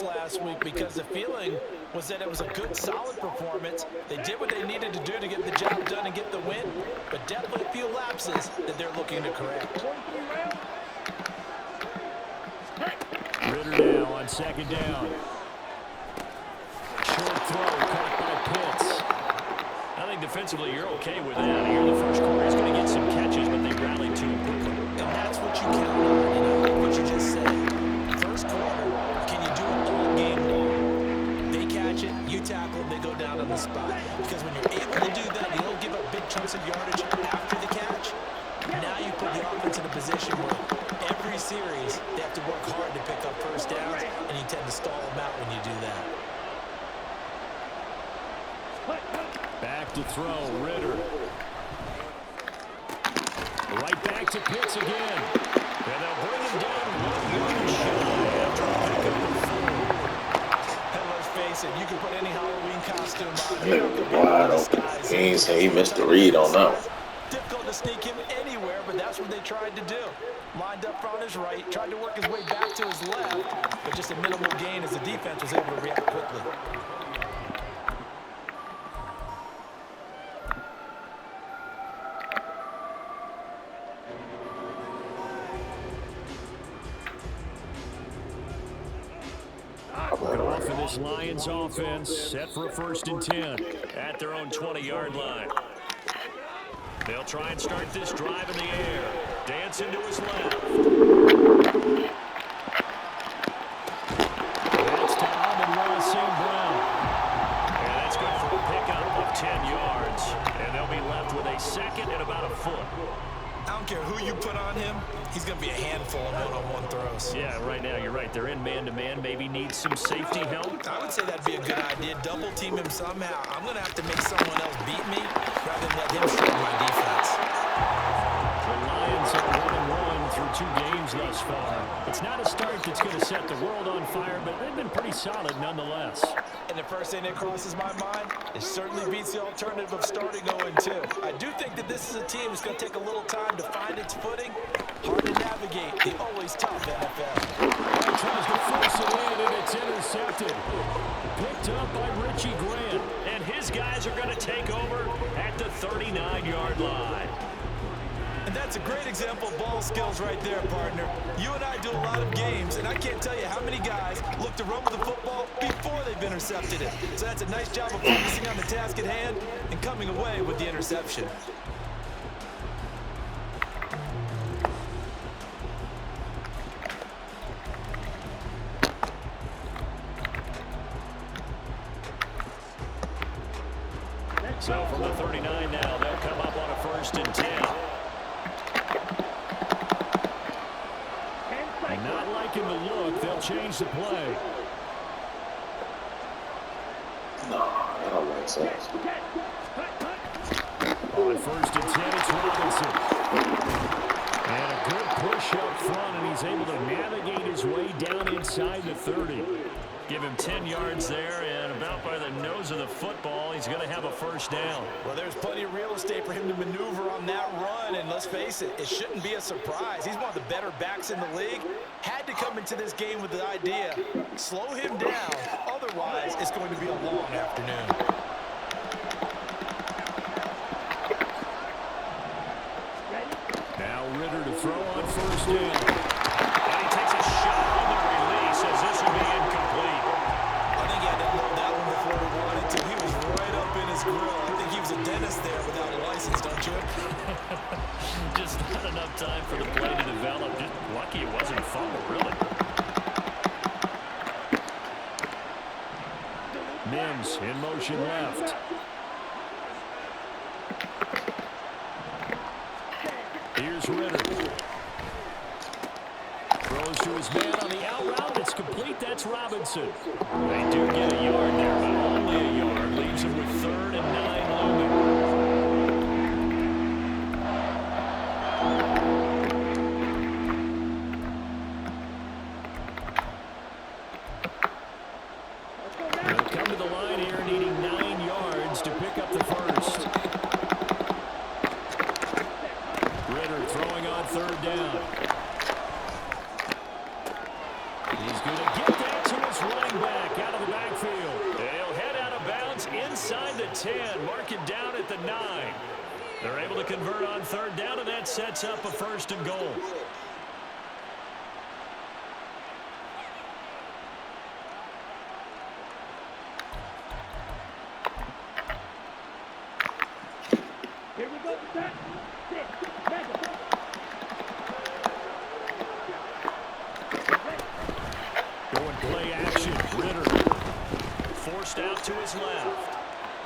last week because the feeling was that it was a good, solid performance. They did what they needed to do to get the job done and get the win, but definitely a few lapses that they're looking to correct. Ritter now on second down. Short throw caught by Pitts. I think defensively you're okay with that. Here in the first quarter, he's going to get some catches, but they rallied to him quickly. And that's what you count on, like what you just said. First quarter, can you do it all game long? They catch it, you tackle them, they go down on the spot. Because when you're able to do that, you don't give up big chunks of yardage after the catch. Now you put the offense in a position where every series they have to work hard to pick up first downs, and you tend to stall them out when you do that. Back to throw, Ritter. Right back to Pitts again. And they'll bring him down 1 yard shy after a pickup of 4. And let's face it, you can put any Halloween costume on. Nigga wide open. He ain't say he missed the read on that one. Difficult to sneak him anywhere, but that's what they tried to do. Lined up on his right, tried to work his way back to his left, but just a minimal gain as the defense was able to react quickly. Off of this Lions offense, set for a 1st and 10 at their own 20-yard line. They'll try and start this drive in the air. Dance into his left. That's to Amon-Ra St. Brown. And that's good for a pickup of 10 yards. And they'll be left with a 2nd and about a foot. I don't care who you put on him, he's going to be a handful of one-on-one throws. Yeah, right now you're right. They're in man-to-man. Maybe need some safety help. I would say that'd be a good idea. Double team him somehow. I'm going to have to make someone else beat me rather than let him shred my defense. The Lions have 1-1 through 2 games thus far. It's not a start that's going to set the world on fire, but they've been pretty solid nonetheless. And the first thing that crosses my mind, it certainly beats the alternative of starting 0-2. I do think that this is a team that's going to take a little time to find its footing. Hard to navigate the always tough NFL. Tries to force it in, and it's intercepted. Picked up by Richie Grant. And his guys are going to take over at the 39-yard line. And that's a great example of ball skills right there, partner. You and I do a lot of games, and I can't tell you how many guys look to run with the football before they've intercepted it. So that's a nice job of focusing on the task at hand and coming away with the interception. So from the 39 now, they'll come up on a 1st and 10. Not liking the look. They'll change the play. No, that don't make sense. On 1st and 10, it's Robinson. And a good push up front, and he's able to navigate his way down inside the 30. Give him 10 yards there, and about by the nose of the football, he's going to have a 1st down. Well, there's plenty of real estate for him to maneuver on that run, and let's face it, it shouldn't be a surprise. He's one of the better backs in the league. Had to come into this game with the idea, slow him down, otherwise it's going to be a long afternoon. Now Ritter to throw on 1st down. And he takes a shot on the release as this will be incomplete. I think he had to load that one before he wanted to. He was right up in his grill. I think he was a dentist there without a license, don't you? Just not enough time for the play to develop. Just lucky it wasn't fumble, really. Mims in motion left. Here's Ritter. Throws to his man on the out route. It's complete. That's Robinson. They do get a yard there, but only a yard. Leaves him with 3rd and 9 looming. They'll come to the line here, needing 9 yards to pick up the 1st. Ritter throwing on 3rd down. He's going to get that to his running at the 9. They're able to convert on third down, and that sets up a 1st and goal. Here we go. Going play action. Ritter forced out to his left.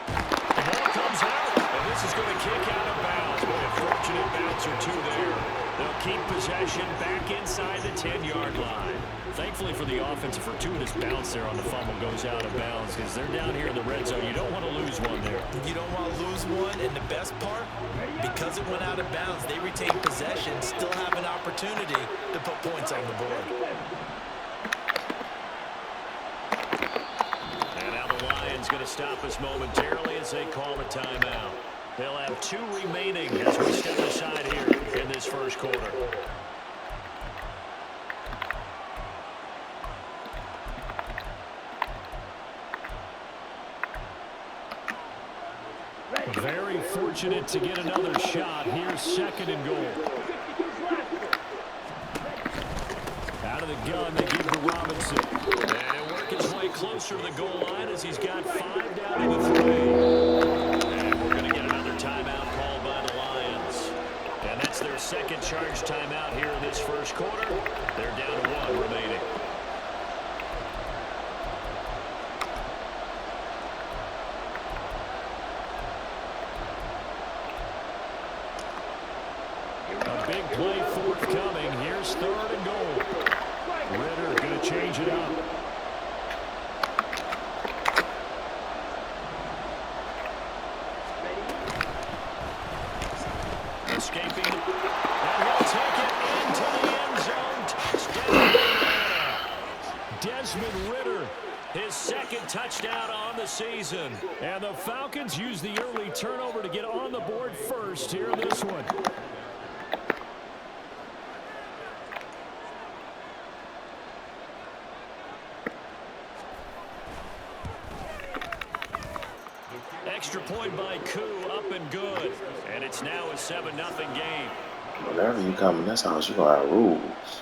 The ball comes out, and this is going to kick out of bounds. Boy, a fortunate bounce or two there. They'll keep possession back inside the 10-yard line. Thankfully for the offense, a fortuitous bounce there on the fumble goes out of bounds because they're down here in the red zone. You don't want to lose one there. You don't want to lose one, and the best part, because it went out of bounds, they retain possession, still have an opportunity to put points on the board. And now the Lions going to stop us momentarily as they call a timeout. They'll have 2 remaining as we step aside here in this first quarter. Very fortunate to get another shot. Here's 2nd and goal. Out of the gun, they give to Robinson. And he'll work his way closer to the goal line as he's got 5 down to the 3. And we're going to get another timeout called by the Lions. And that's their 2nd charge timeout here in this first quarter. They're down to 1 remaining. A big play forthcoming. Here's 3rd and goal. Ritter going to change it up. Escaping. And he'll take it into the end zone. Touchdown. Desmond Ritter, his 2nd touchdown on the season. And the Falcons use the early turnover to get on the board first here in this one. Extra point by Koo, up and good. And it's now a 7-0 game. Whenever you come in this house, you're going to have rules.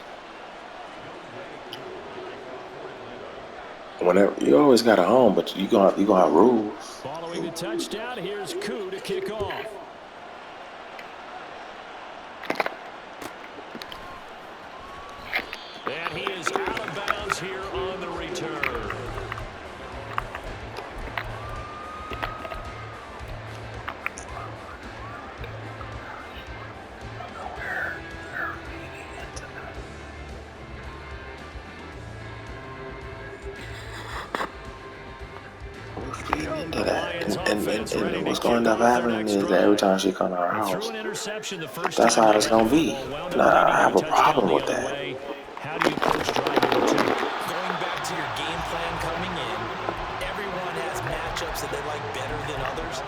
Whenever you always got a home, but you're gonna have rules. Following the touchdown, here's Koo to kick off. And he is out of bounds here on the return. And what's going to end up happening is that every time she comes to our house, that's how it's going to be. Now, I have a problem with that. How do you coach drive number 2? Going back to your game plan coming in, everyone has matchups that they like better than others,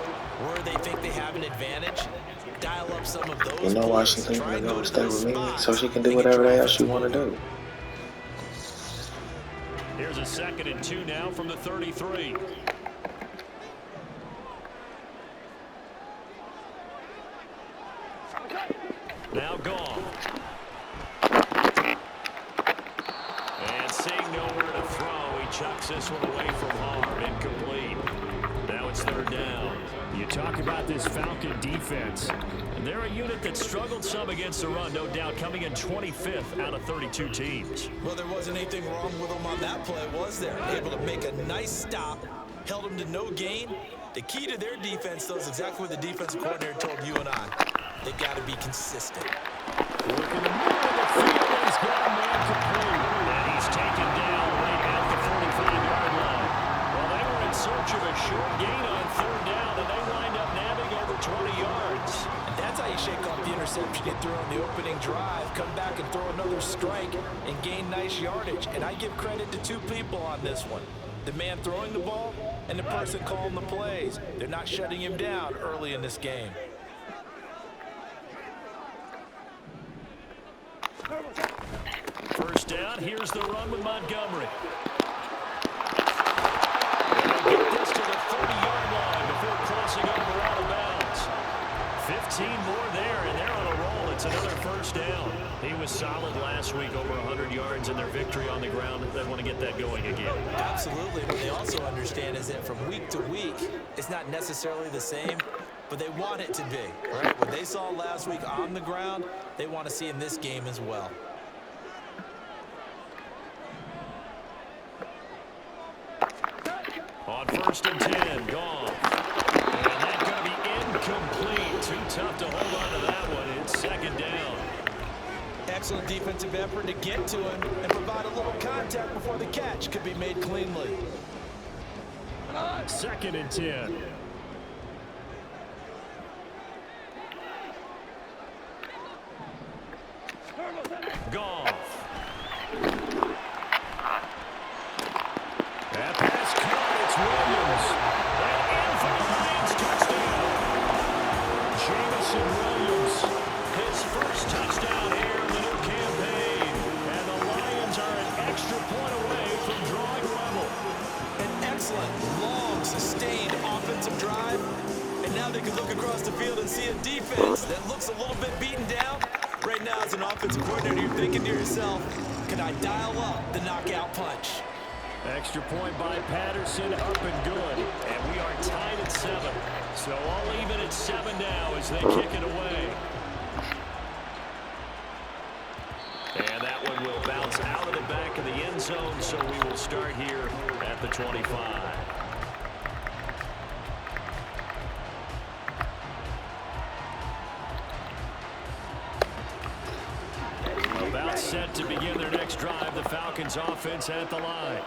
where they think they have an advantage. Dial up some of those. You know why she's thinking to go stay with me? So she can do whatever the hell she want to do. Here's a 2nd and 2 now from the 33. Now gone. And seeing nowhere to throw, he chucks this one away from hard. Incomplete. Now it's 3rd down. You talk about this Falcon defense. And they're a unit that struggled some against the run, no doubt, coming in 25th out of 32 teams. Well, there wasn't anything wrong with them on that play, was there? Able to make a nice stop, held them to no gain. The key to their defense, though, is exactly what the defensive coordinator told you and I. They got to be consistent. Working the middle of the field, and he's got a man complete. And he's taken down right at the 45-yard line. Well, they were in search of a short gain on 3rd down, and they wind up nabbing over 20 yards. And that's how you shake off the interception you threw on the opening drive, come back and throw another strike and gain nice yardage. And I give credit to 2 people on this one. The man throwing the ball and the person calling the plays. They're not shutting him down early in this game. First down, here's the run with Montgomery. And they'll get this to the 30-yard line before crossing over out of bounds. was solid last week, over 100 yards in their victory on the ground. They want to get that going again. Absolutely. What they also understand is that from week to week, it's not necessarily the same, but they want it to be, right? What they saw last week on the ground, they want to see in this game as well. On 1st and 10, gone. And that's going to be incomplete. Too tough to hold on to that one. It's 2nd down. Excellent defensive effort to get to him and provide a little contact before the catch could be made cleanly. 2nd and 10. Goff. That pass caught. It's Williams. And in for the Lions touchdown. Jamison Williams. His first touchdown here in the new campaign. And the Lions are an extra point away from drawing level. An excellent, long, sustained offensive drive. And now they can look across the field and see a defense that looks a little bit beaten down. Right now, as an offensive coordinator, you're thinking to yourself, can I dial up the knockout punch? Extra point by Patterson, up and good. And we are tied at 7. So all even at 7 now as they kick it away. And that one will bounce out of the back of the end zone, so we will start here at the 25. About set to begin their next drive, the Falcons offense at the line.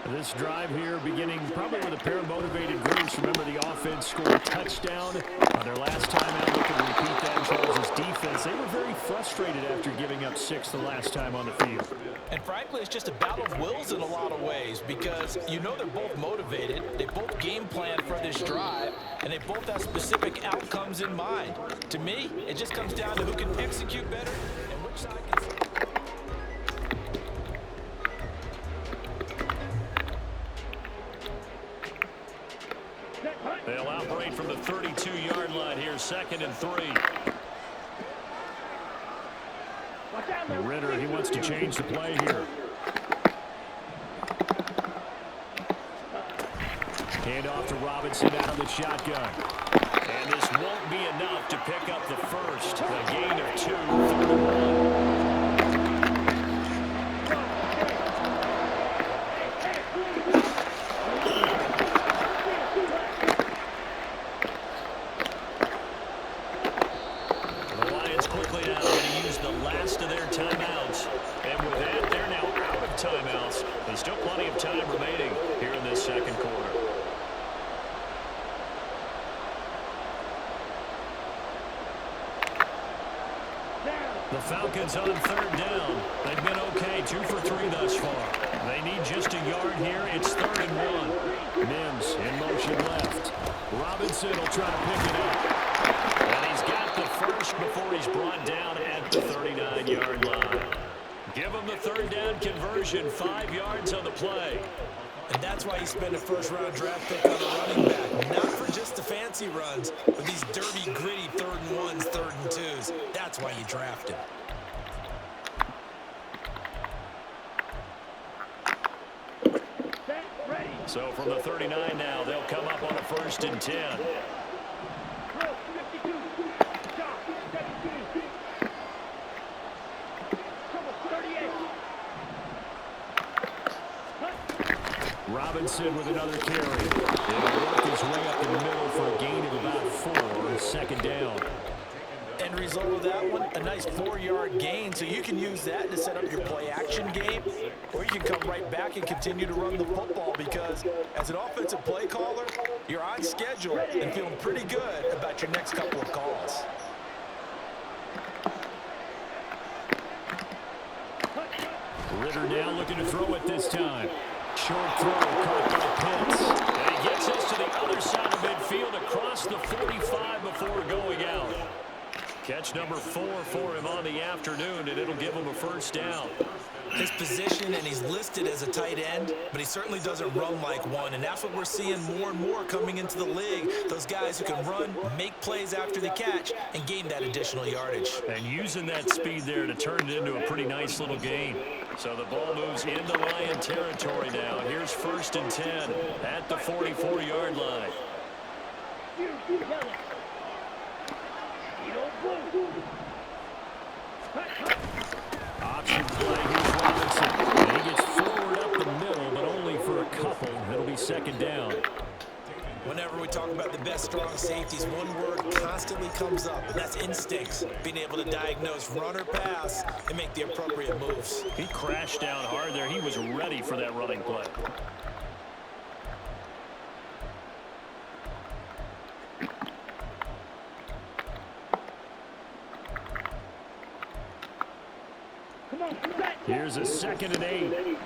This drive here beginning probably with a pair of motivated groups. Remember, the offense scored a touchdown on their last time out. They can repeat that. Charles' defense, they were very frustrated after giving up 6 the last time on the field. And frankly, it's just a battle of wills in a lot of ways because you know they're both motivated. They both game plan for this drive, and they both have specific outcomes in mind. To me, it just comes down to who can execute better and which side can... They'll operate from the 32-yard line here, 2nd and 3. And Ritter, he wants to change the play here. Hand off to Robinson out of the shotgun. And this won't be enough to pick up the first. A gain of 2, 3rd and 1. The Falcons on 3rd down. They've been okay, 2 for 3 thus far. They need just a yard here. It's 3rd and 1. Mims in motion left. Robinson will try to pick it up. And he's got the first before he's brought down at the 39-yard line. Give him the 3rd down conversion, 5 yards on the play. And that's why you spend a first-round draft pick on a running back. Not for just the fancy runs, but these dirty, gritty 3rd and 1s, 3rd and 2s. That's why you draft him. So from the 39 now, they'll come up on a 1st and 10. Robinson with another carry. He'll work his way up the middle for a gain of about 4, 2nd down. End result of that one, a nice 4-yard gain, so you can use that to set up your play-action game, or you can come right back and continue to run the football because as an offensive play caller, you're on schedule and feeling pretty good about your next couple of calls. Ritter now looking to throw it this time. Short throw caught by Pitts. And he gets us to the other side of midfield across the 45 before going out. Catch number 4 for him on the afternoon, and it'll give him a first down. His position, and he's listed as a tight end, but he certainly doesn't run like one, and that's what we're seeing more and more coming into the league. Those guys who can run, make plays after the catch, and gain that additional yardage. And using that speed there to turn it into a pretty nice little gain. So the ball moves into Lion territory now. Here's 1st and 10 at the 44-yard line. Option play, here's Robinson. And he gets forward up the middle, but only for a couple. It'll be 2nd down. Whenever we talk about the best strong safeties, one word constantly comes up, and that's instincts. Being able to diagnose run or pass and make the appropriate moves. He crashed down hard there. He was ready for that running play. Here's a 2nd and 8.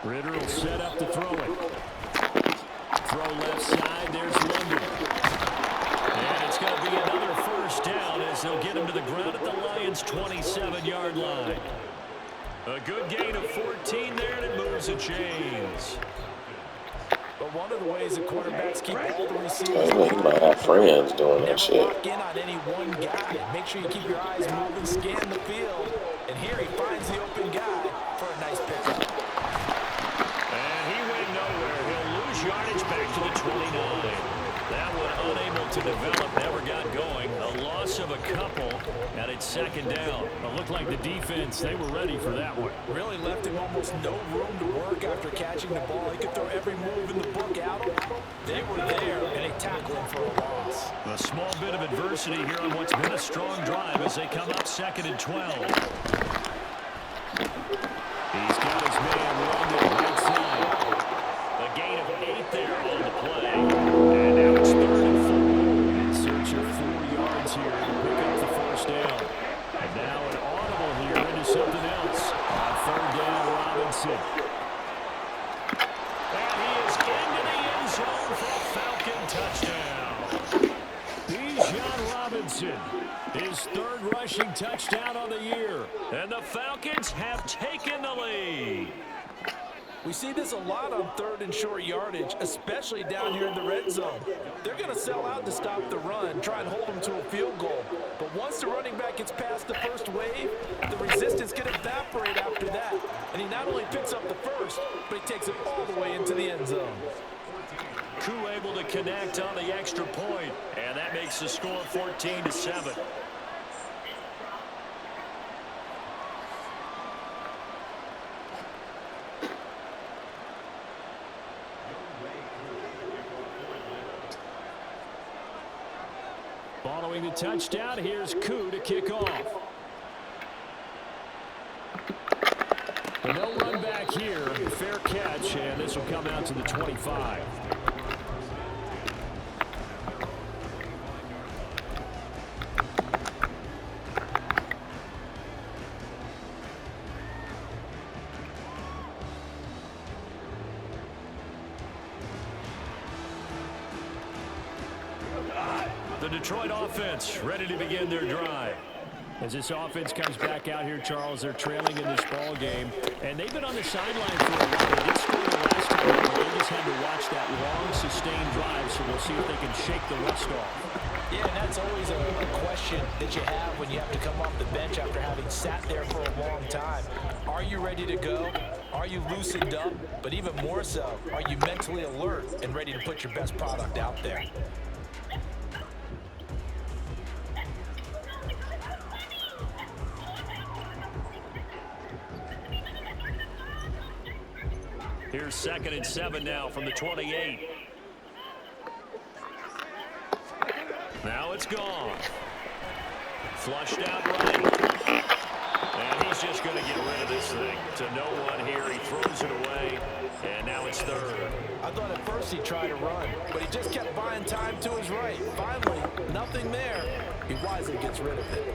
Ritter will set up to throw it. Throw left side. There's London. And it's going to be another first down as they'll get him to the ground at the Lions' 27-yard line. A good gain of 14 there, and it moves the chains. But one of the ways that quarterbacks keep all the receivers... He might have friends doing that shit. Lock in on any one guy. Make sure you keep your eyes moving, scan the field. And here he finds the open guy for a nice pickup. And he went nowhere. He'll lose yardage back to the 29. That one unable to develop, never got going. A loss of a couple, and it's 2nd down. It looked like the defense, they were ready for that one. Really left him almost no room to work after catching the ball. He could throw every move in the book at him. They were there, and they tackled him for a loss. A small bit of adversity here on what's been a strong drive as they come up 2nd and 12. He's got his man London right side. A gain of 8 there on the play. And now it's 3rd and 4. In search of 4 yards here to pick up the first down. And now an audible here into something else. On 3rd down, Robinson. And he is into the end zone for a Falcon touchdown. Bijan Robinson, his 3rd rushing touchdown on the year. And the Falcons have taken the lead. We see this a lot on 3rd and short yardage, especially down here in the red zone. They're going to sell out to stop the run, try and hold them to a field goal. But once the running back gets past the first wave, the resistance can evaporate after that. And he not only picks up the first, but he takes it all the way into the end zone. Koo able to connect on the extra point, and that makes the score 14-7. Following the touchdown, here's Koo to kick off. And they'll run back here. Fair catch, and this will come out to the 25. The Detroit offense ready to begin their drive. As this offense comes back out here, Charles, they're trailing in this ball game, and they've been on the sideline for a while. They did score the last time, but they just had to watch that long, sustained drive, so we'll see if they can shake the rust off. Yeah, and that's always a question that you have when you have to come off the bench after having sat there for a long time. Are you ready to go? Are you loosened up? But even more so, are you mentally alert and ready to put your best product out there? Here's 2nd and 7 now from the 28. Now it's gone. Flushed out right. And he's just going to get rid of this thing. To no one here. He throws it away. And now it's 3rd. I thought at first he tried to run, but he just kept buying time to his right. Finally, nothing there. He wisely gets rid of it.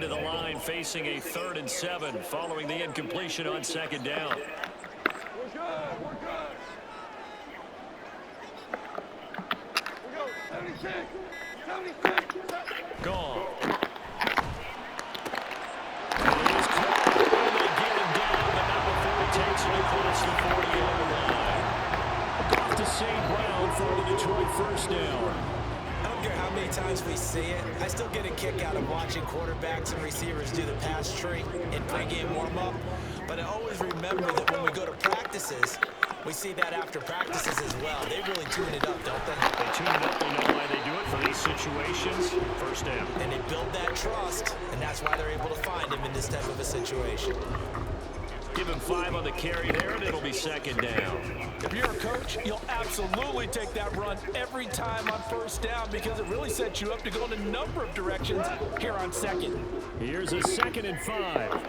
to the line facing a 3rd and 7 following the incompletion on 2nd down. We're good. We're good. We go. 76. 76. Gone. It is caught. They get him down, but not before he takes it across the 40-yard line. Off to St. Brown for the Detroit first down. I don't care how many times we see it, I still get a kick out of watching quarterbacks and receivers do the pass tree in pregame warm-up. But I always remember that when we go to practices, we see that after practices as well. They really tune it up, don't they? They tune it up. They know why they do it for these situations. First down. And they build that trust, and that's why they're able to find him in this type of a situation. Give him 5 on the carry there, and it'll be 2nd down. If you're a coach, you'll absolutely take that run every time on 1st down because it really sets you up to go in a number of directions here on 2nd. Here's a 2nd and 5.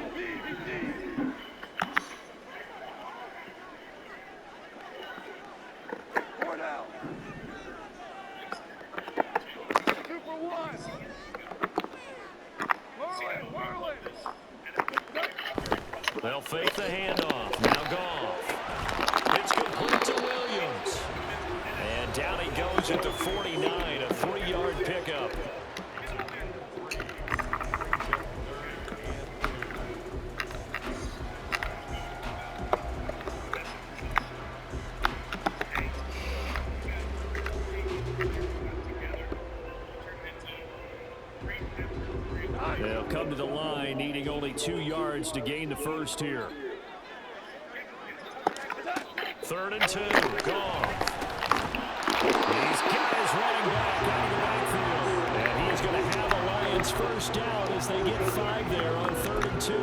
They'll fake the handoff. Now Goff. It's complete to Williams. And down he goes at the 49, a 3-yard pickup. They'll come to the line, needing only 2 yards to gain the first here. 3rd and 2. Goff. He's got his running back out of the backfield. And he's going to have a Lions first down as they get 5 there on 3rd and 2.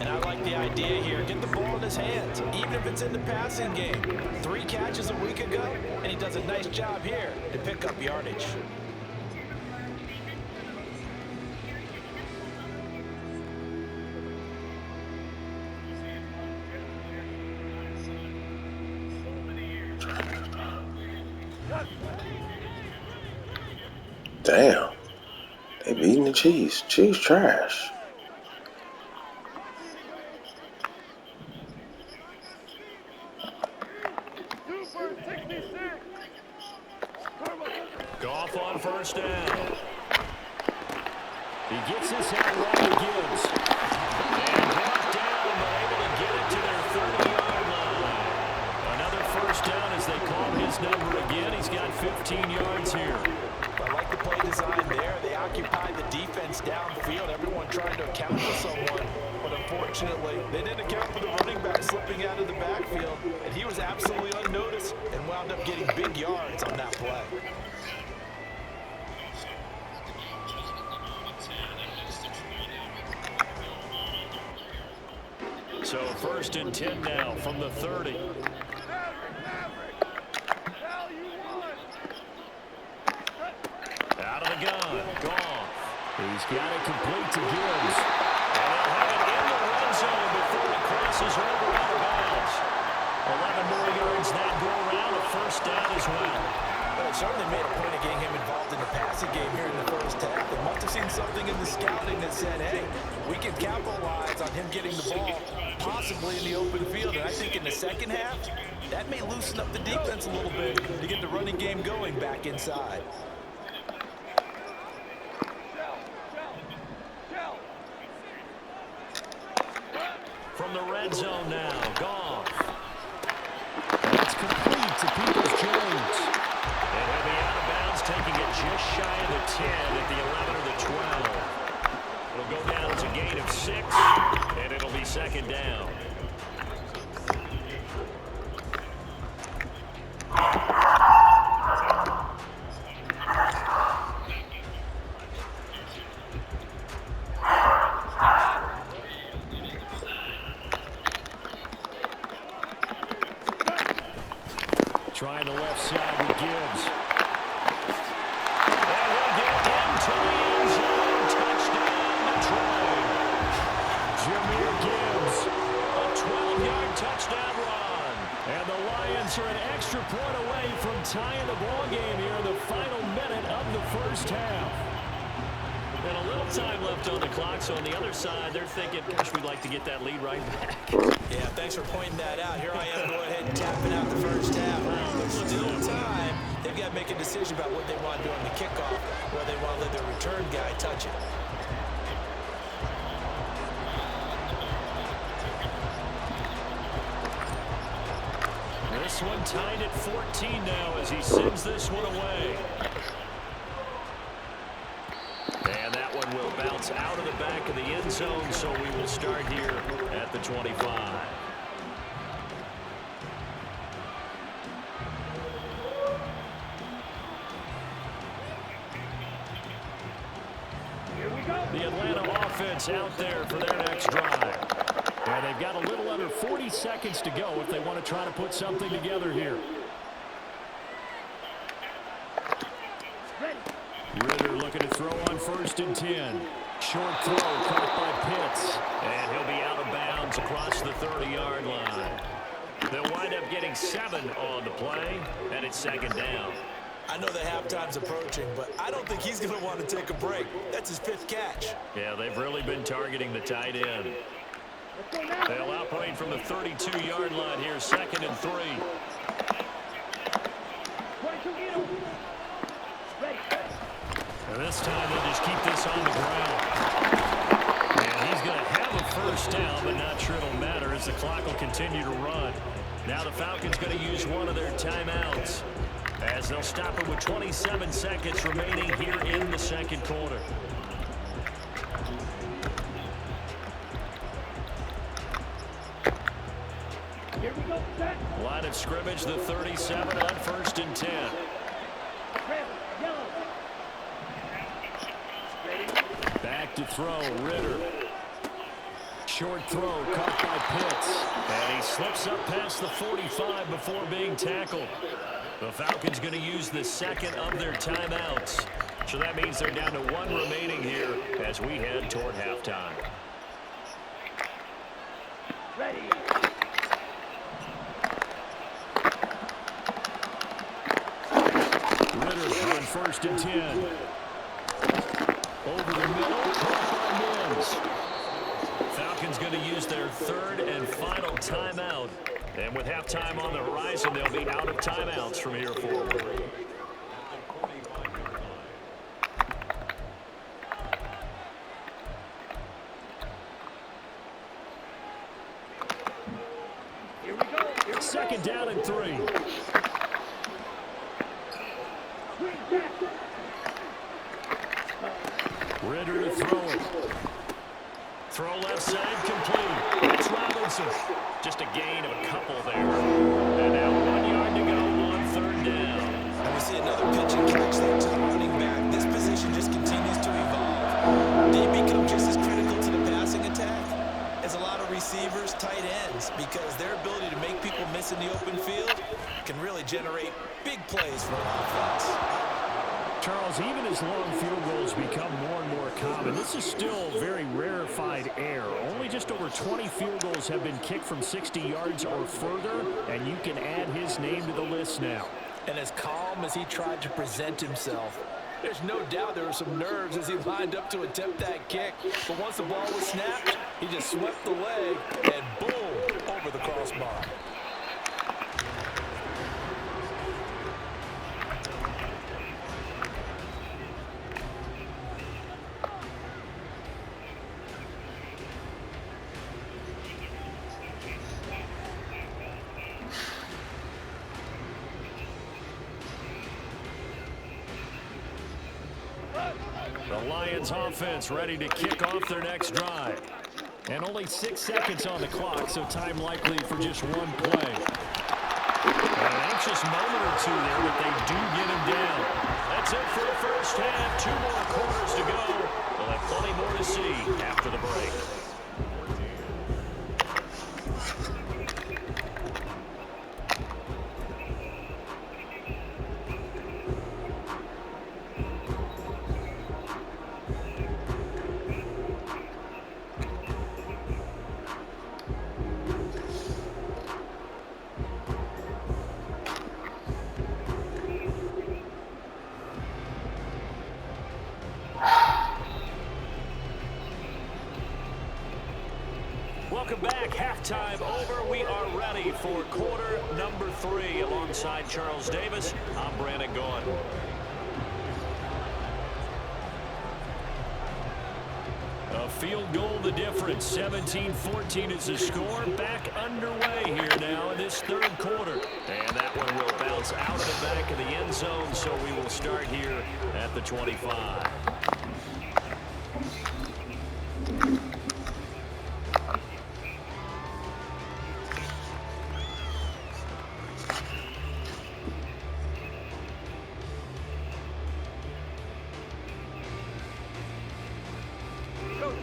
And I like the idea here. Get the ball in his hands, even if it's in the passing game. 3 catches a week ago, and he does a nice job here to pick up yardage. Damn. They beating the Chiefs. Chiefs trash. Goff on 1st down. He gets this out right to Gibbs. And brought down, but able to get it to their 30-yard line. Another first down as they call his number again. He's got 15 yards here. I like the play design there. They occupied the defense downfield. Everyone trying to account for someone. But unfortunately, they didn't account for the running back slipping out of the backfield. And he was absolutely unnoticed and wound up getting big yards on that play. So 1st and 10 now from the 30. Out of the gun. Goff. He's got it complete to Gibbs. And he'll have it in the red zone before it crosses over out of bounds. 11 more yards that go around. A first down as well. But it certainly made a point of getting him involved in the passing game here in the first half. They must have seen something in the scouting that said, hey, we can capitalize on him getting the ball, possibly in the open field. And I think in the second half, that may loosen up the defense a little bit to get the running game going back inside. From the red zone now, Goff. It's complete to Peoples-Jones. And he'll be out of bounds, taking it just shy of the 10 at the 11 or the 12. It'll go down as a gain of 6, and it'll be 2nd down. Trying the left side with Gibbs. And he'll get into the end zone. Touchdown, Detroit. Jahmyr Gibbs, a 12-yard touchdown run. And the Lions are an extra point away from tying the ball game here in the final minute of the first half. And a little time left on the clock, so on the other side, they're thinking, gosh, we'd like to get that lead right back. Yeah, thanks for pointing that out. Here I am, go ahead and tapping out the first half. Well, there's still time. They've got to make a decision about what they want to do on the kickoff, where they want to let their return guy touch it. This one tied at 14 now as he sends this one away. And that one will bounce out of the back of the end zone, so we will start here at the 25. The Atlanta offense out there for their next drive. And they've got a little under 40 seconds to go if they want to try to put something together here. Ritter looking to throw on 1st and 10. Short throw caught by Pitts. And he'll be out of bounds across the 30-yard line. They'll wind up getting 7 on the play, and it's 2nd down. I know that halftime's approaching, but I don't think he's going to want to take a break. That's his 5th catch. Yeah, they've really been targeting the tight end. They'll outplay from the 32-yard line here, 2nd and 3. And this time they'll just keep this on the ground. And he's going to have a 1st down, but not sure it'll matter as the clock will continue to run. Now the Falcons going to use one of their timeouts as they'll stop it with 27 seconds remaining here in the 2nd quarter. Line of scrimmage, the 37 on 1st and 10. Back to throw, Ritter. Short throw, caught by Pitts. And he slips up past the 45 before being tackled. The Falcons going to use the 2nd of their timeouts. So that means they're down to 1 remaining here as we head toward halftime. Ready. Ritter on 1st and 10. Over the middle, caught by Mims. Falcons going to use their 3rd and final timeout. And with halftime on the horizon, they'll be out of timeouts from here forward. Here we go. 2nd down and 3. Ritter to throw it. Throw left side complete. It's Robinson. Just a gain of a couple there. And now 1 yard to go on 3rd down. And we see another pitch and catch there to the running back. This position just continues to evolve. They become just as critical to the passing attack as a lot of receivers, tight ends, because their ability to make people miss in the open field can really generate big plays for an offense. Charles, even as long field goals become more and more common, this is still very rarefied air. Only just over 20 field goals have been kicked from 60 yards or further, and you can add his name to the list now. And as calm as he tried to present himself, there's no doubt there were some nerves as he lined up to attempt that kick. But once the ball was snapped, he just swept the leg and boom, over the crossbar. The Lions offense ready to kick off their next drive. And only 6 seconds on the clock, so time likely for just one play. An anxious moment or two there, but they do get him down. That's it for the first half. 2 more quarters to go. We'll have plenty more to see after the break. Welcome back. Halftime over. We are ready for quarter number 3. Alongside Charles Davis, I'm Brandon Gaughan. A field goal the difference. 17-14 is the score. Back underway here now in this third quarter. And that one will bounce out of the back of the end zone, so we will start here at the 25.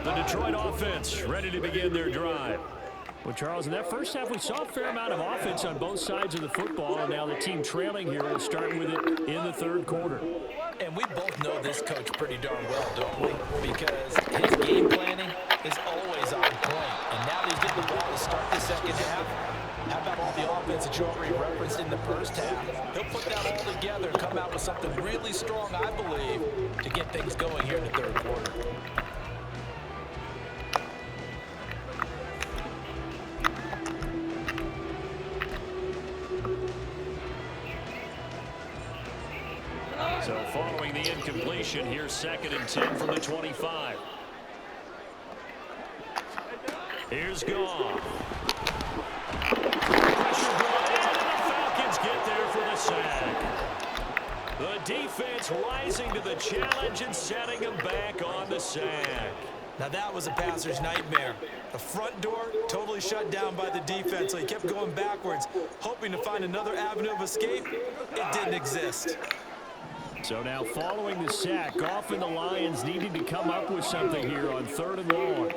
The Detroit offense ready to begin their drive. Well, Charles, in that first half, we saw a fair amount of offense on both sides of the football, and now the team trailing here will start with it in the third quarter. And we both know this coach pretty darn well, don't we? Because his game planning is always on point. And now that he's getting the ball to start the second half, how about all the offense that you already referenced in the first half? He'll put that all together and come out with something really strong, I believe, to get things going here in the third quarter. So following the incompletion, here's 2nd and 10 from the 25. Here's Goff. Pressure brought in, and the Falcons get there for the sack. The defense rising to the challenge and setting them back on the sack. Now that was a passer's nightmare. The front door totally shut down by the defense, so he kept going backwards, hoping to find another avenue of escape. It didn't exist. So now following the sack, Goff and the Lions needing to come up with something here on 3rd and long.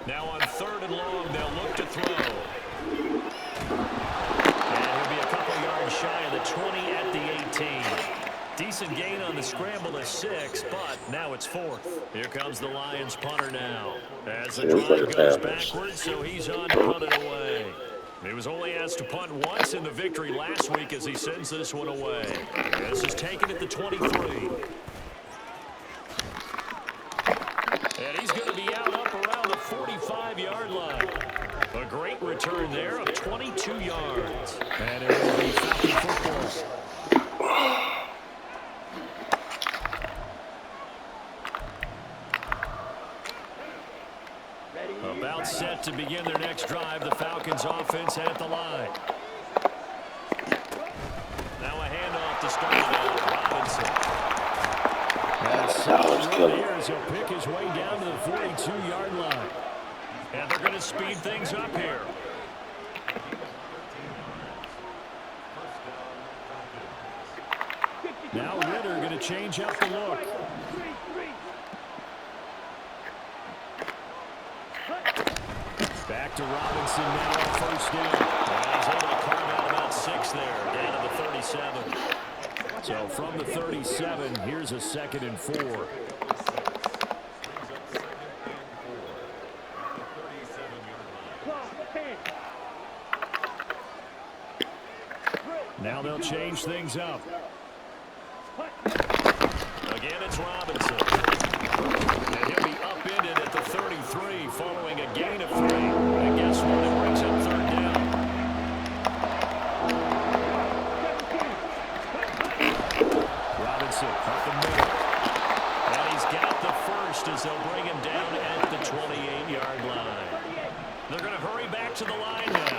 Now on 3rd and long, they'll look to throw. And he'll be a couple yards shy of the 20 at the 18. Decent gain on the scramble of 6, but now it's 4th. Here comes the Lions punter now. As the drive goes backwards, so he's on to punt it away. He was only asked to punt once in the victory last week as he sends this one away. This is taken at the 23. And he's going to be out up around the 45-yard line. A great return there of 22 yards. And it will be Falcon football. About set to begin their next drive, the Falcons offense at the line. Now a handoff to start it out. Robinson. That was killer. Here as he'll pick his way down to the 42-yard line. And they're going to speed things up here. Now Ritter going to change up the look. Back to Robinson now on 1st down. And he's able to carve out about 6 there, down to the 37. So from the 37, here's a 2nd and 4. Now they'll change things up. Again, it's Robinson. And he'll be upended at the 33 following a gain of 3. And guess what? It brings up 3rd down. Robinson up the middle. And he's got the first as they'll bring him down at the 28-yard line. They're going to hurry back to the line now.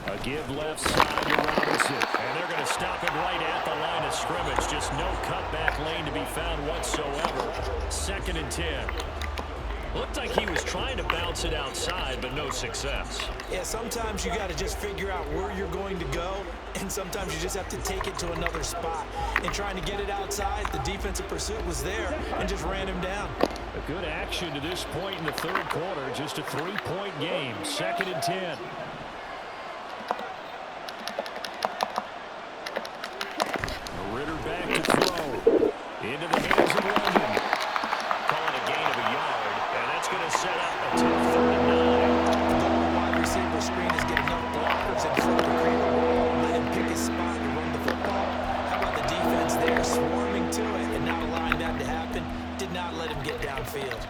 A give left side to Robinson. And they're going to stop it right at the line of scrimmage. Just no cutback lane to be found whatsoever. 2nd and 10. Looked like he was trying to bounce it outside, but no success. Yeah, sometimes you got to just figure out where you're going to go, and sometimes you just have to take it to another spot. And trying to get it outside, the defensive pursuit was there and just ran him down. Good action to this point in the third quarter. Just a 3-point game. 2nd and 10. Ritter back to throw. Into the hands of London. Calling a gain of a yard. And that's going to set up a tough 3rd and 9. The wide receiver screen is getting enough blockers in front of the cream ball. Let him pick his spot to run the football. How about the defense there swarming to it and not allowing that to happen? Did not let him get downfield.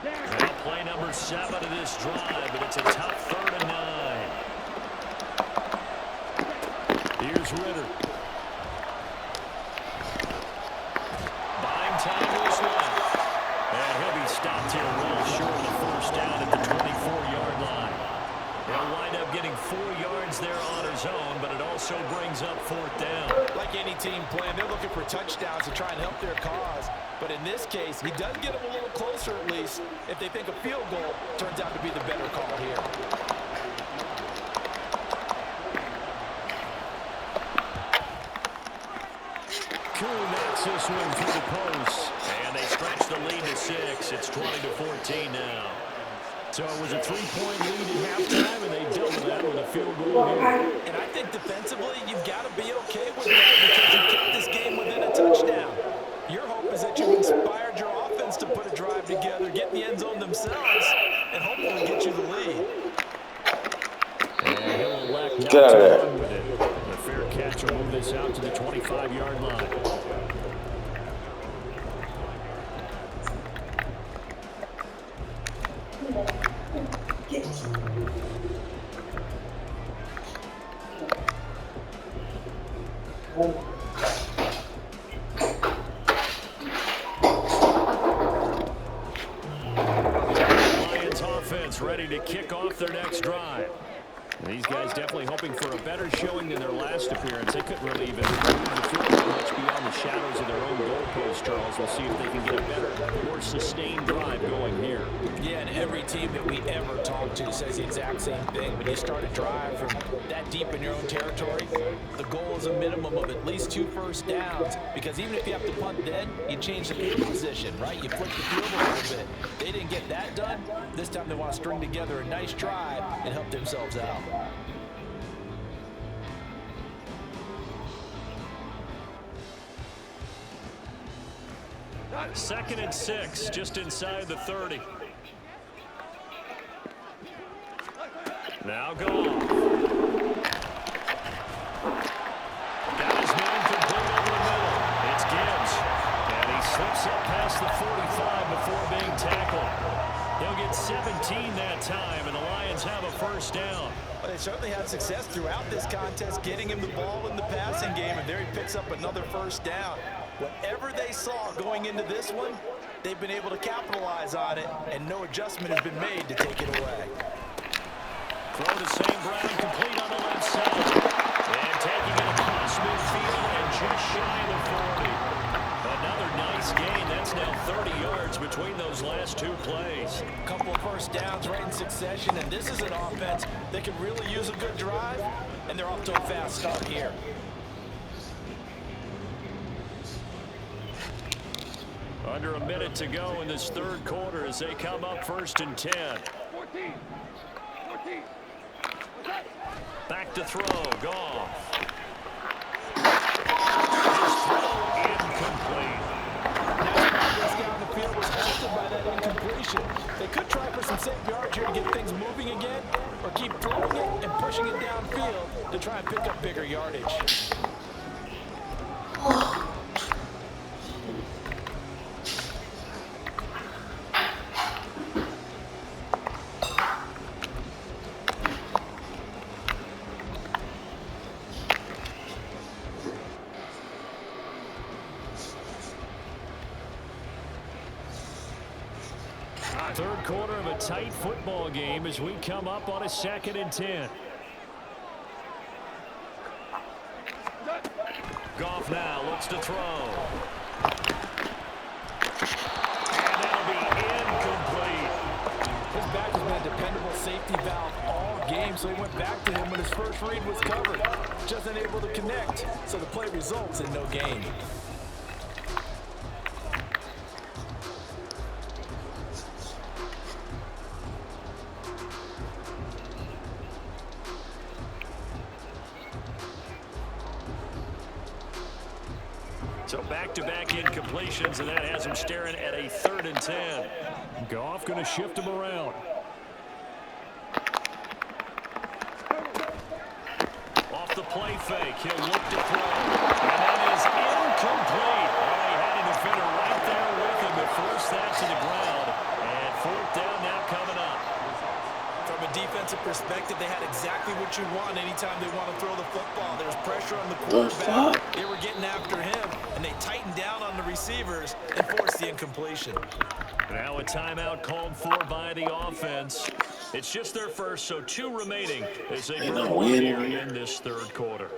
Now play number 7 of this drive, but it's a tough 3rd and 9. Here's Ritter. Buying time to his left. And he'll be stopped here well short of the 1st down at the 24-yard line. He'll wind up getting 4 yards there on his own, but it also brings up 4th down. Like any team playing, they're looking for touchdowns to try and help their cause. But in this case, he does get them a little closer at least if they think a field goal turns out to be the better call here. Cool knocks this one through the post. And they stretch the lead to 6. It's 20-14 now. So it was a 3-point lead at halftime, and they doubled that with a field goal here. And I think defensively, you've got to be okay with that because you kept this game within a touchdown. Your hope is that you've inspired your offense to put a drive together, get in the end zone themselves, and hopefully get you the lead. And he'll elect not Get out of to there. run with it. The fair catch will move this out to the 25-yard line. Lions offense ready to kick off their next drive. These guys definitely hoping for a better showing than their last appearance. They couldn't really even move the field goal much beyond the shadows of their own goalpost, Charles. We'll see if they can get a better, more sustained drive going here. Yeah, and every team that we ever talk to says the exact same thing. When you start a drive from that deep in your own territory, the goal is a minimum of at least 2 first downs. Because even if you have to punt dead, you change the field position, right? You flip the field a little bit. They didn't get that done. This time they want to string together a nice drive and help themselves out. 2nd and 6, just inside the 30. Now go. Got his man complete over the middle. It's Gibbs. And he slips up past the 45 before being tackled. He'll get 17 that time, and the Lions have a 1st down. Well, they certainly had success throughout this contest, getting him the ball in the passing game, and there he picks up another 1st down. Whatever they saw going into this one, they've been able to capitalize on it, and no adjustment has been made to take it away. Throw to St. Brown, complete on the left side. And taking it across midfield and just shy of the 40. Another nice gain. That's now 30 yards between those last 2 plays. A couple of 1st downs right in succession, and this is an offense that could really use a good drive, and they're off to a fast start here. Under a minute to go in this 3rd quarter as they come up 1st and 10. 14. Back to throw. Goff. His throw incomplete. This down the field was halted by that incompletion. They could try for some safe yards here to get things moving again, or keep throwing it and pushing it downfield to try and pick up bigger yardage. Third quarter of a tight football game as we come up on a 2nd and 10. Goff now looks to throw. And that'll be incomplete. His back has been a dependable safety valve all game, so he went back to him when his first read was covered. Just unable to connect, so the play results in no gain. So back-to-back incompletions, and that has him staring at a 3rd and 10. Goff going to shift him around. Off the play fake, he'll look to throw. And that is incomplete. Oh, he had a defender right there with him to force that to the ground. And 4th down now coming up. From a defensive perspective, they had exactly what you want anytime they want to throw the football. There's pressure on the quarterback. They were getting after him, and they tightened down on the receivers and forced the incompletion. Now a timeout called for by the offense. It's just their first, so 2 remaining as they grow here in this 3rd quarter.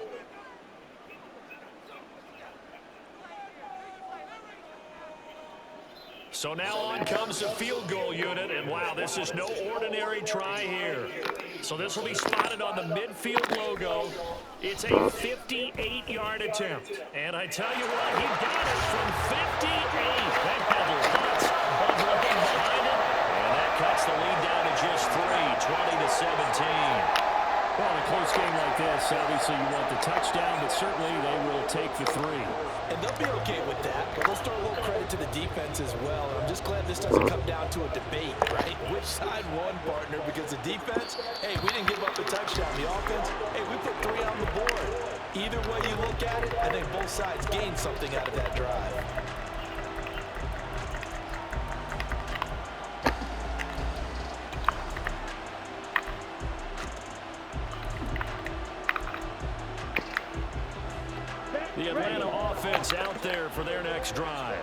So now on comes the field goal unit, and wow, this is no ordinary try here. So this will be spotted on the midfield logo. It's a 58-yard attempt. And I tell you what, he got it from 58. That had lots of running behind it. And that cuts the lead down to just 3, 20-17. Well, in a close game like this, obviously you want the touchdown, but certainly they will take the 3. And they'll be okay with that, but let's throw a little credit to the defense as well. And I'm just glad this doesn't come down to a debate, right? Which side won, partner? Because the defense, hey, we didn't give up the touchdown. The offense, hey, we put 3 on the board. Either way you look at it, I think both sides gained something out of that drive. The Atlanta offense out there for their next drive.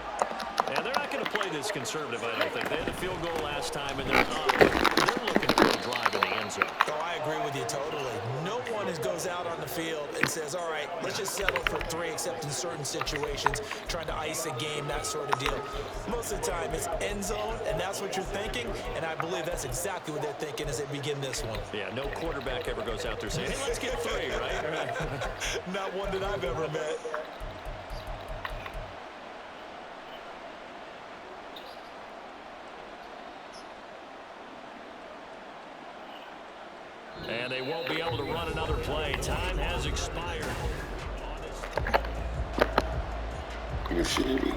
And they're not going to play this conservative, I don't think. They had a field goal last time, and they're looking for a drive in the end zone. Oh, I agree with you totally. No one goes out on the field and says, all right, let's just settle for 3, except in certain situations, trying to ice a game, that sort of deal. Most of the time, it's end zone, and that's what you're thinking, and I believe that's exactly what they're thinking as they begin this one. Yeah, no quarterback ever goes out there saying, hey, let's get 3, right? Not one that I've ever met. And they won't be able to run another play. Time has expired. You should be.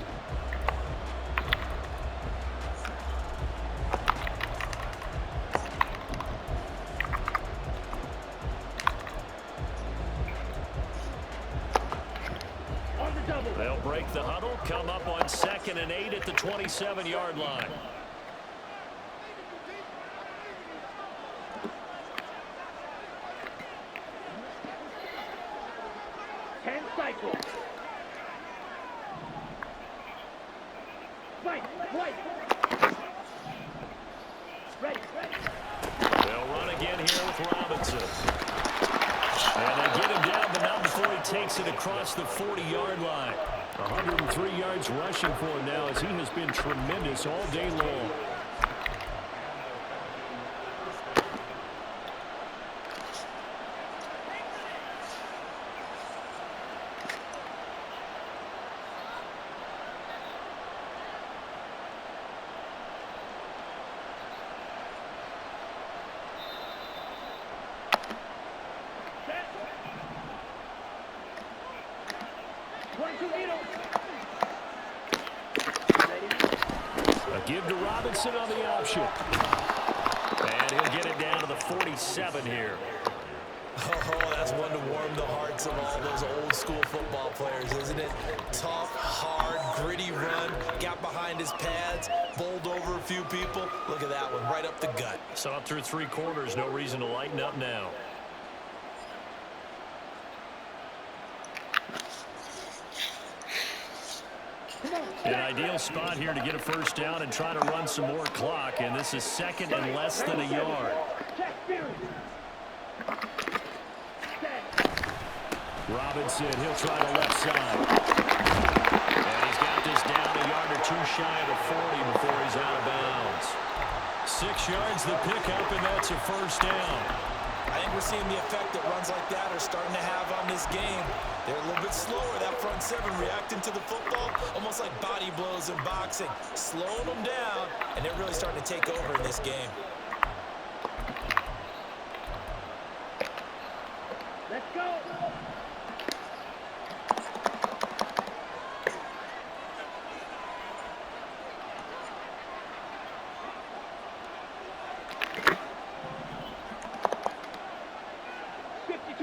They'll break the huddle, come up on 2nd and 8 at the 27-yard line. Cycle. Right. Ready. They'll run again here with Robinson. And they get him down, but not before he takes it across the 40-yard line. 103 yards rushing for him now, as he has been tremendous all day long. A give to Robinson on the option. And he'll get it down to the 47 here. Oh, that's one to warm the hearts of all those old school football players, isn't it? Tough, hard, gritty run, got behind his pads, bowled over a few people. Look at that one, right up the gut. Saw it through 3 quarters, no reason to lighten up now. An ideal spot here to get a first down and try to run some more clock, and this is 2nd and less than a yard. Robinson, he'll try the left side. And he's got this down a yard or 2 shy of the 40 before he's out of bounds. 6 yards the pickup, and that's a first down. I think we're seeing the effect that runs like that are starting to have on this game. They're a little bit slower, that front seven, reacting to the football, almost like body blows in boxing, slowing them down, and they're really starting to take over in this game. Let's go.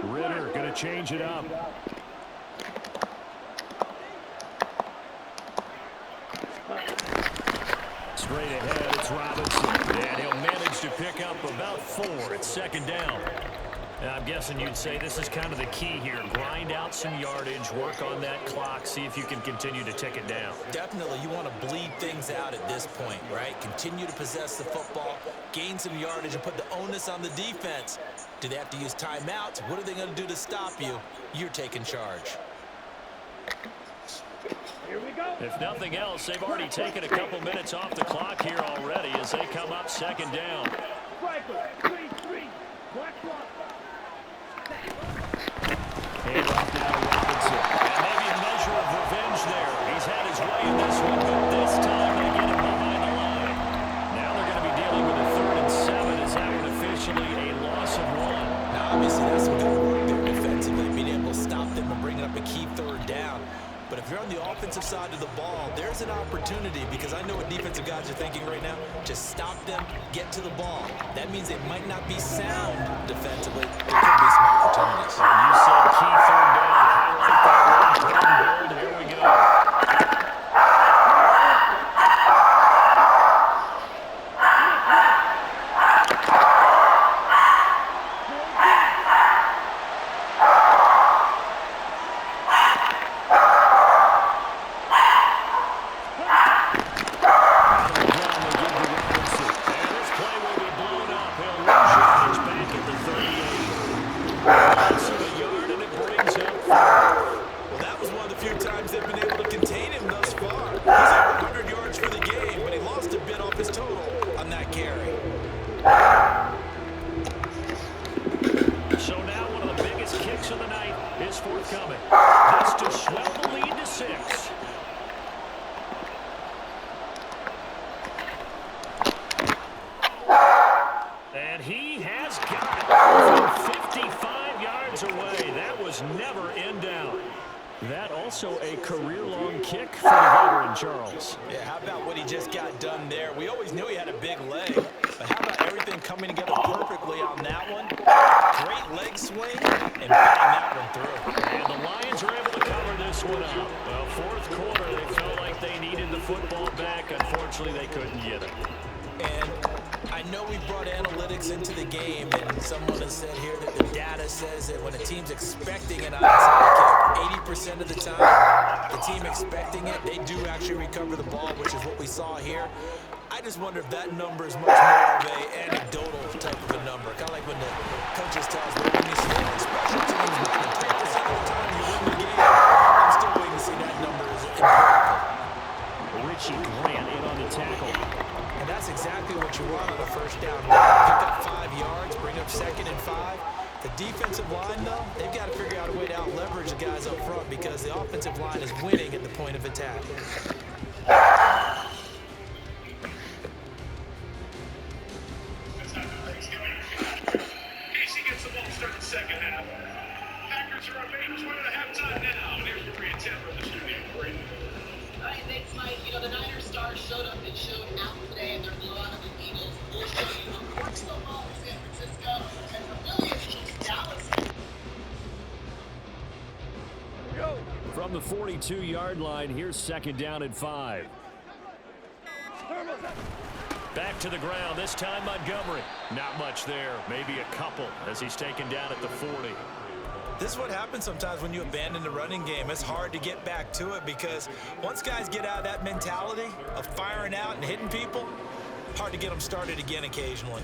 Ritter going to change it up. Straight ahead, it's Robinson. And he'll manage to pick up about 4. It's second down. And I'm guessing you'd say this is kind of the key here. Grind out some yardage, work on that clock, see if you can continue to tick it down. Definitely, you want to bleed things out at this point, right? Continue to possess the football, gain some yardage, and put the onus on the defense. Do they have to use timeouts? What are they going to do to stop you? You're taking charge. Here we go. If nothing else, they've already taken a couple minutes off the clock here already as they come up second down. Striker, 3-3. Black block. Hand off now to Robinson. And maybe a measure of revenge there. He's had his way in this one, but this time they get him behind the line. Now they're going to be dealing with a 3rd and 7 as that one officially a loss of 1. Now, obviously, that's some good work there defensively, being able to stop them and bringing up a key 3rd down. But if you're on the offensive side of the ball, there's an opportunity, because I know what defensive guys are thinking right now. Just stop them, get to the ball. That means they might not be sound defensively. There could be some opportunities. And you said key 3rd down. Highlight that one. Put on board. Here we go. That also a career-long kick for the veteran, Charles. Yeah, how about what he just got done there? We always knew he had a big leg, but how about everything coming together perfectly on that one? Great leg swing and batting that one through. And the Lions are able to cover this one up. Well, 4th quarter, they felt like they needed the football back. Unfortunately, they couldn't get it. And I know we brought analytics into the game, and someone has said here that the data says that when a team's expecting an onside kick, 80% of the time, the team expecting it, they do actually recover the ball, which is what we saw here. I just wonder if that number is much more of an anecdotal type of a number, kind of like when the coaches tell us, well, when you score on special teams, 10% of the time you win the game. I'm still waiting to see that number is empirical. Richie Grant in on the tackle. And that's exactly what you want on a 1st down. Pick up 5 yards, bring up 2nd and 5. The defensive line, though, they've got to figure out a way to out-leverage the guys up front because the offensive line is winning at the point of attack. Casey gets the ball started 2nd half. Packers are up 8-20 at halftime now. And here's Maria Tampa in the studio. Great. All right, thanks, Mike. You know, the Niners stars showed up and showed out today in their blowout of the Eagles. We'll show you the quirks of all in San Francisco and the Phillies just Dallas. From the 42-yard line, here's 2nd down and 5. Back to the ground, this time Montgomery. Not much there, maybe a couple as he's taken down at the 40. This is what happens sometimes when you abandon the running game. It's hard to get back to it because once guys get out of that mentality of firing out and hitting people, hard to get them started again occasionally.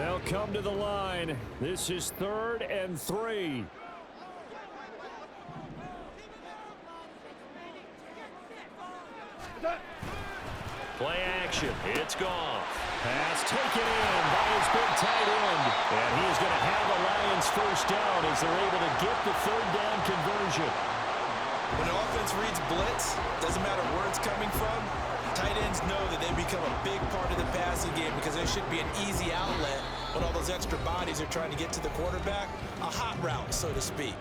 They'll come to the line. This is 3rd and 3. Play action. It's gone. Pass taken in by his big tight end. And he is going to have the Lions first down as they're able to get the 3rd down conversion. When the offense reads blitz, doesn't matter where it's coming from, tight ends know that they become a big part of the passing game because there should be an easy outlet when all those extra bodies are trying to get to the quarterback. A hot route, so to speak.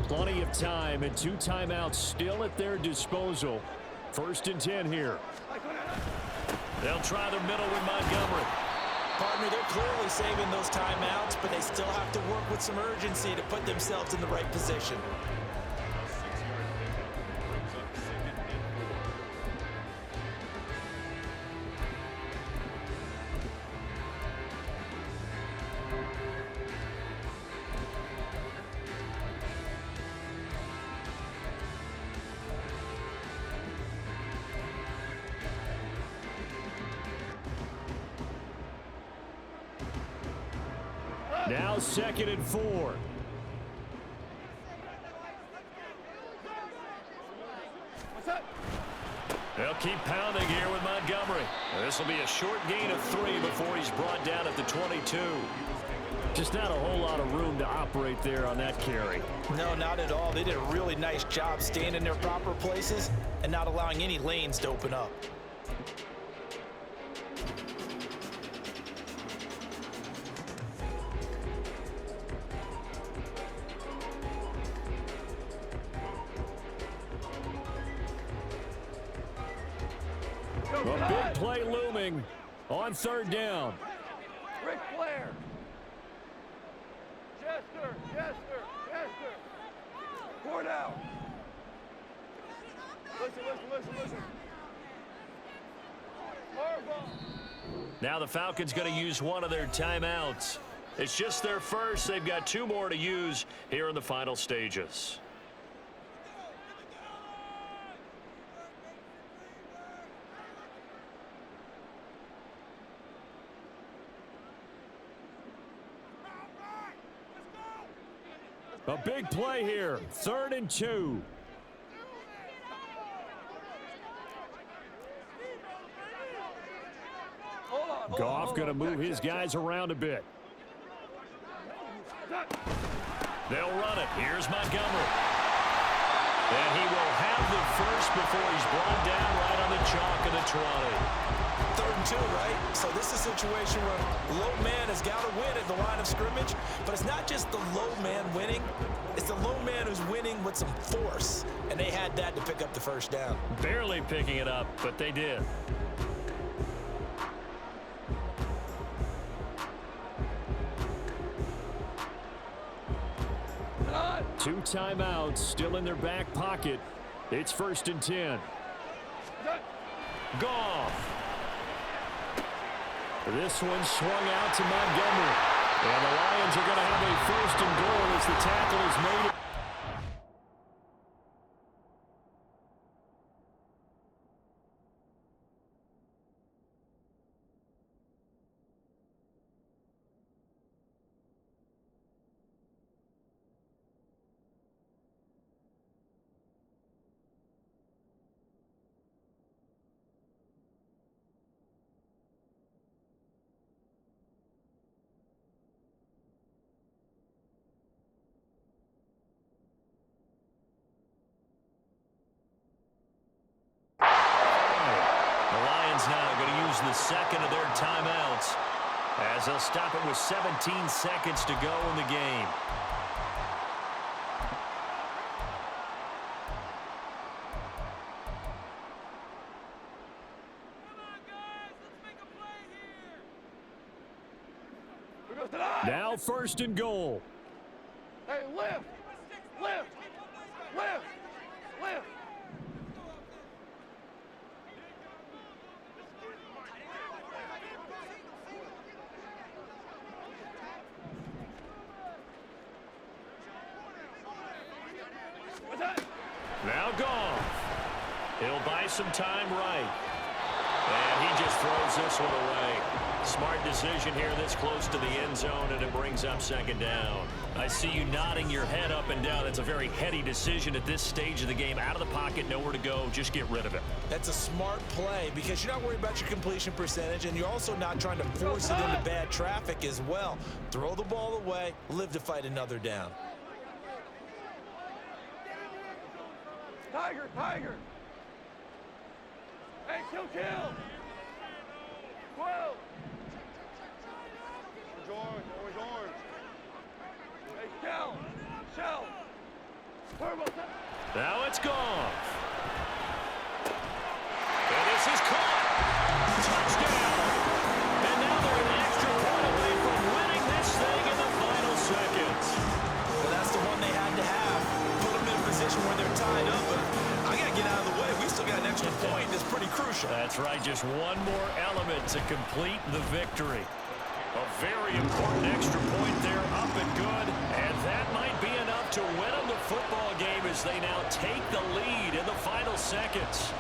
Plenty of time and 2 timeouts still at their disposal. 1st and 10 here. They'll try the middle with Montgomery. Partner, they're clearly saving those timeouts, but they still have to work with some urgency to put themselves in the right position. Now 2nd and 4. They'll keep pounding here with Montgomery. This will be a short gain of 3 before he's brought down at the 22. Just not a whole lot of room to operate there on that carry. No, not at all. They did a really nice job staying in their proper places and not allowing any lanes to open up. A big play looming on 3rd down. Ric Flair. Chester. Four down. Listen. Now the Falcons going to use one of their timeouts. It's just their first. They've got 2 more to use here in the final stages. A big play here. 3rd and 2. Goff going to move his guys around a bit. They'll run it. Here's Montgomery. And he will have the first before he's brought down right on the chalk of the 20. 3rd and 2, right? So this is a situation where low man has got to win at the line of scrimmage, but it's not just the low man winning. It's the low man who's winning with some force, and they had that to pick up the first down. Barely picking it up, but they did. Two timeouts still in their back pocket. It's 1st and 10. Goff. This one swung out to Montgomery. And the Lions are going to have a 1st and goal as the tackle is made. The second of their timeouts as they'll stop it with 17 seconds to go in the game. Now 1st and goal. Hey, lift. Lift. Lift. Lift. What's that? Now Goff. He'll buy some time right. And he just throws this one away. Smart decision here this close to the end zone, and it brings up second down. I see you nodding your head up and down. It's a very heady decision at this stage of the game. Out of the pocket, nowhere to go. Just get rid of it. That's a smart play because you're not worried about your completion percentage, and you're also not trying to force it into bad traffic as well. Throw the ball away, live to fight another down. Tiger, tiger. Hey, kill. 12. Orange. Hey, shell. Turbo. Now it's Goff. And this is caught. Touchdown. And now they're an extra point away from winning this thing in the final seconds. Well, that's the one they had to have. Put them in a position where they're tied up, but I got to get out of the way. We still got an extra point that's pretty crucial. That's right. Just one more element to complete the victory. A very important extra point there, up and good. And that might be enough to win them the football game as they now take the lead in the final seconds.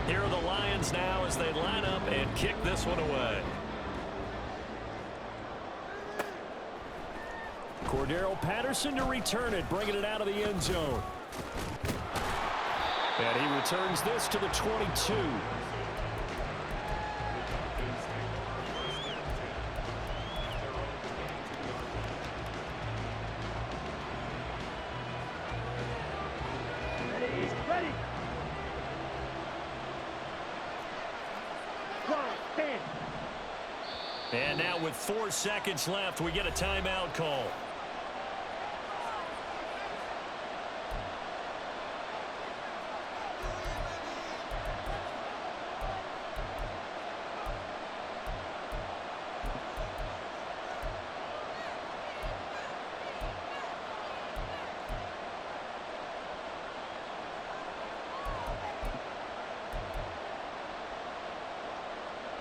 Here are the Lions now as they line up and kick this one away. Cordero Patterson to return it, bringing it out of the end zone. And he returns this to the 22. Ready. And now with 4 seconds left, we get a timeout call.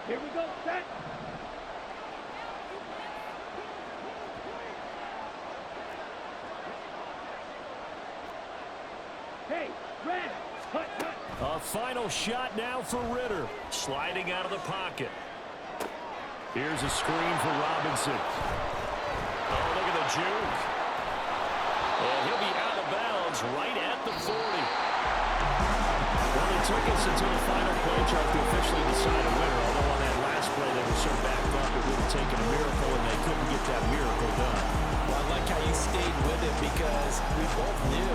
Here we go. Set. Hey, red. Hut. A final shot now for Ritter. Sliding out of the pocket. Here's a screen for Robinson. Oh, look at the juke. And he'll be out of bounds right at the 40. Well, it took us until the final play chart to officially decide a winner, although on that last play they were so backed up it would have taken a miracle, and they couldn't get that miracle done. Well, I like how you stayed with it because we both knew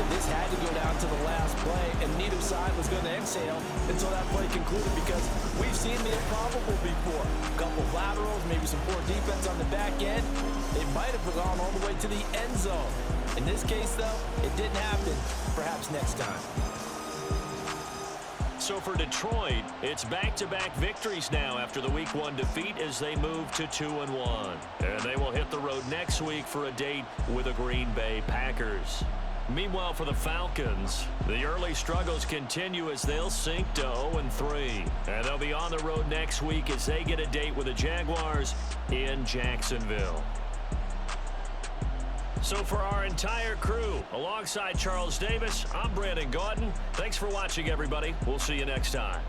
that this had to go down to the last play, and neither side was going to exhale until that play concluded because we've seen the improbable before. A couple of laterals, maybe some poor defense on the back end. It might have gone all the way to the end zone. In this case, though, it didn't happen. Perhaps next time. So for Detroit, it's back-to-back victories now after the Week 1 defeat as they move to 2-1. And they will hit the road next week for a date with the Green Bay Packers. Meanwhile, for the Falcons, the early struggles continue as they'll sink to 0-3. And they'll be on the road next week as they get a date with the Jaguars in Jacksonville. So for our entire crew, alongside Charles Davis, I'm Brandon Gaudin. Thanks for watching, everybody. We'll see you next time.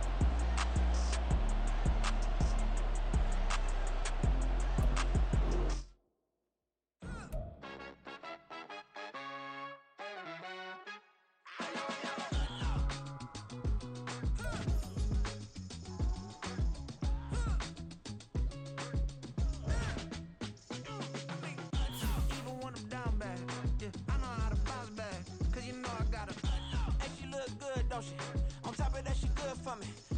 On top of that, she for me.